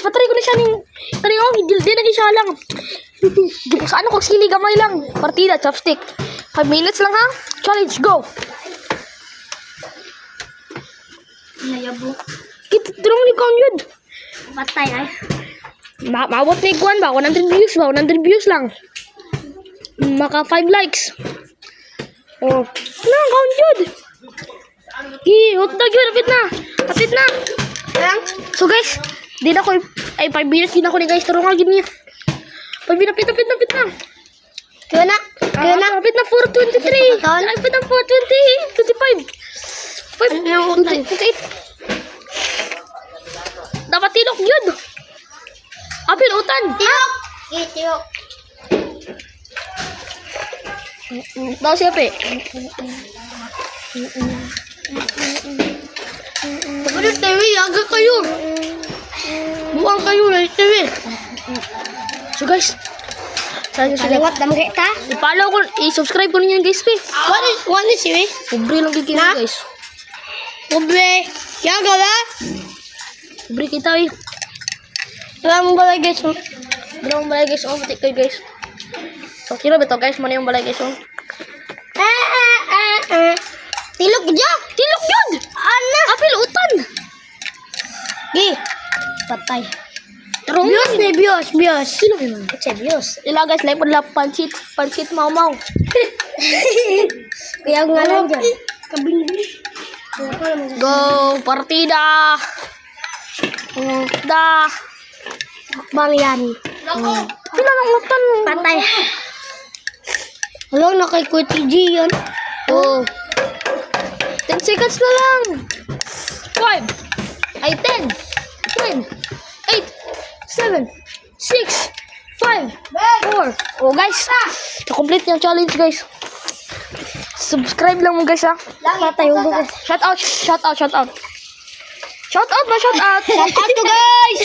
patry ko na siya ning tari oh, hindi na siya lang. Di ko saan ako sili gamay lang. Partida chopstick. 5 minutes lang ha. Challenge go. Nayabo. Kita turong ni count yun. Patay ay. Maabot ni Kwan ba? 100 views ba? 100 views lang. Maka 5 likes. Oh, na count yun. Hutag yun. Kapit na. Kapit na. So guys, di na ko ay 5 minutes din ako ni guys. Turong agad niya. 5 minutes, kapit na. Kaya na. Kapit na 423. Kapit na 420. 25. 28. Dapat tinok yun. Apil utan. Tiyok. Tiyok. Daw siya pe. Ano TV? Aga kayo. Buang kayo na TV. So guys, Kaliwat na makita. i-follow ko, i-subscribe ko ninyo guys pe. What is it? Pobre lang kikita Na? guys. Pobre. Kaya gala? Pobre kita eh. Wala mong balay guys. Wala mong balay guys. Oh, matik kayo guys. So, kira ba ito guys? Muna yung balay guys. Oh. Tilok dyan. Tilok yun! Ano? Apil utan! Gi. Patay. Tarong Bios yun. na bios. Bios. Sino yun? Kasi bios. Ila guys, like po nila pansit. Pansit mau-mau. Kaya nga lang dyan. Go! Partida! Da! Bang yan. Pila ng utan mo? Patay. Alam na kay Kuti G yun. Oh. 10 seconds na lang. 5. Ay, 10. 9. 8. 7. 6. 5. 4. Oh, guys. Na-complete yung challenge, guys. Subscribe lang mo, guys, ha. Patay yung bukas. Shout out. Shout out, ba? Shout out. Shout out to guys.